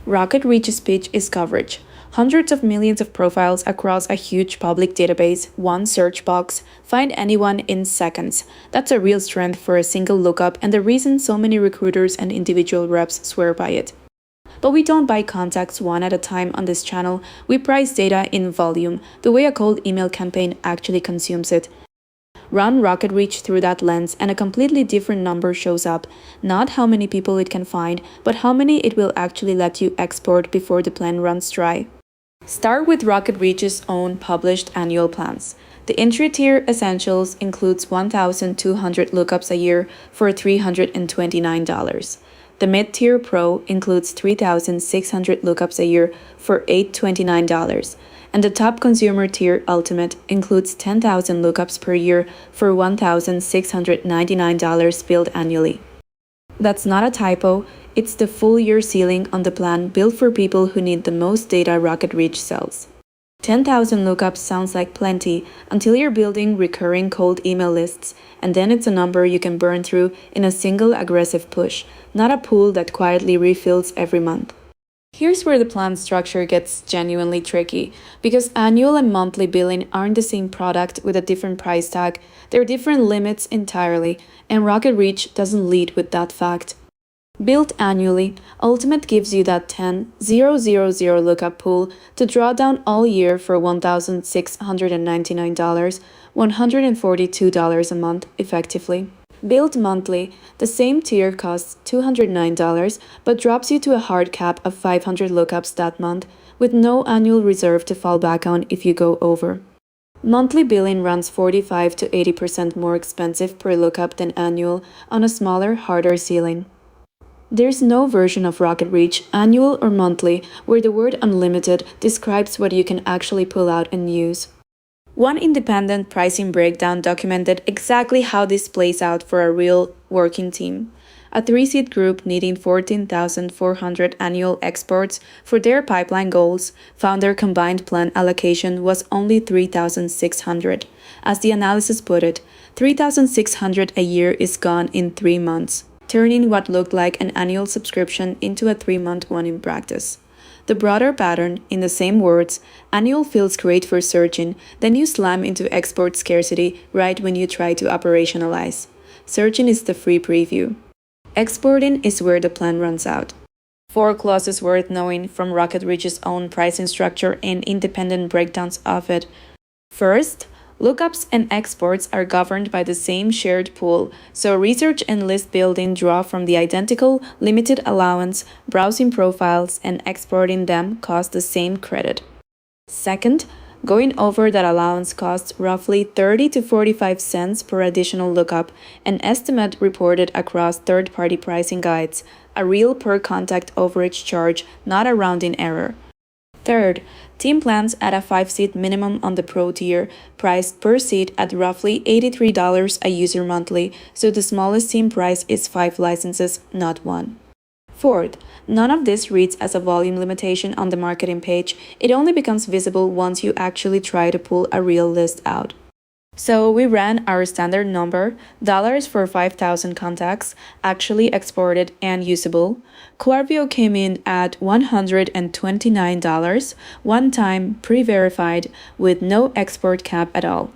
RocketReach's pitch is coverage. Hundreds of millions of profiles across a huge public database, one search box, find anyone in seconds. That's a real strength for a single lookup and the reason so many recruiters and individual reps swear by it. But we don't buy contacts one at a time on this channel, we price data in volume, the way a cold email campaign actually consumes it. Run RocketReach through that lens and a completely different number shows up, not how many people it can find, but how many it will actually let you export before the plan runs dry. Start with RocketReach's own published annual plans. The entry tier Essentials includes 1,200 lookups a year for $329. The mid-tier Pro includes 3,600 lookups a year for $829. And the top consumer tier Ultimate includes 10,000 lookups per year for $1,699 billed annually. That's not a typo, it's the full year ceiling on the plan built for people who need the most data RocketReach sells. 10,000 lookups sounds like plenty until you're building recurring cold email lists, and then it's a number you can burn through in a single aggressive push, not a pool that quietly refills every month. Here's where the plan structure gets genuinely tricky, because annual and monthly billing aren't the same product with a different price tag, they're different limits entirely, and RocketReach doesn't lead with that fact. Built annually, Ultimate gives you that 10,000 lookup pool to draw down all year for $1,699, $142 a month effectively. Built monthly, the same tier costs $209 but drops you to a hard cap of 500 lookups that month, with no annual reserve to fall back on if you go over. Monthly billing runs 45 to 80% more expensive per lookup than annual on a smaller, harder ceiling. There's no version of RocketReach, annual or monthly, where the word unlimited describes what you can actually pull out and use. One independent pricing breakdown documented exactly how this plays out for a real working team. A 3-seat group needing 14,400 annual exports for their pipeline goals found their combined plan allocation was only 3,600. As the analysis put it, 3,600 a year is gone in 3 months, turning what looked like an annual subscription into a 3-month one in practice. The broader pattern, in the same words, annual feels great for searching, then you slam into export scarcity right when you try to operationalize. Searching is the free preview. Exporting is where the plan runs out. 4 clauses worth knowing from RocketReach's own pricing structure and independent breakdowns of it. First, lookups and exports are governed by the same shared pool, so research and list building draw from the identical limited allowance, browsing profiles, and exporting them cost the same credit. Second, going over that allowance costs roughly 30 to 45 cents per additional lookup, an estimate reported across third-party pricing guides, a real per-contact overage charge, not a rounding error. Third, team plans at a 5-seat minimum on the Pro tier, priced per seat at roughly $83 a user monthly, so the smallest team price is 5 licenses, not 1. Fourth, none of this reads as a volume limitation on the marketing page, it only becomes visible once you actually try to pull a real list out. So we ran our standard number, dollars for 5,000 contacts, actually exported and usable. Quarvio came in at $129, one-time pre-verified with no export cap at all.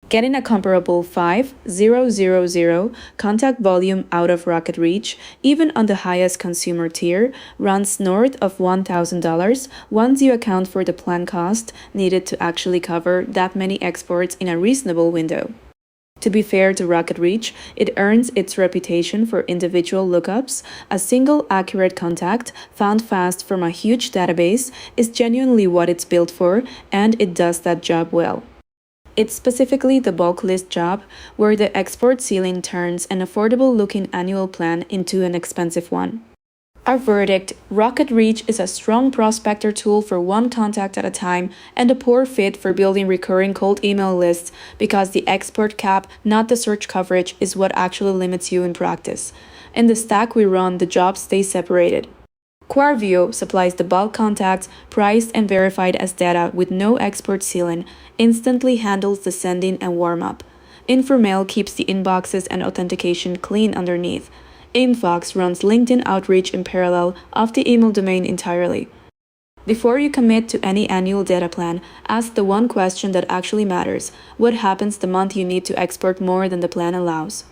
Getting a comparable 5,000 contact volume out of RocketReach, even on the highest consumer tier, runs north of $1,000 once you account for the plan cost needed to actually cover that many exports in a reasonable window. To be fair to RocketReach, it earns its reputation for individual lookups. A single accurate contact found fast from a huge database is genuinely what it's built for, and it does that job well. It's specifically the bulk list job where the export ceiling turns an affordable-looking annual plan into an expensive one. Our verdict: RocketReach is a strong prospector tool for one contact at a time and a poor fit for building recurring cold email lists because the export cap, not the search coverage, is what actually limits you in practice. In the stack we run, the jobs stay separated. Quarvio supplies the bulk contacts, priced and verified as data with no export ceiling, instantly handles the sending and warm-up. Informail keeps the inboxes and authentication clean underneath. Infox runs LinkedIn outreach in parallel off the email domain entirely. Before you commit to any annual data plan, ask the one question that actually matters: what happens the month you need to export more than the plan allows?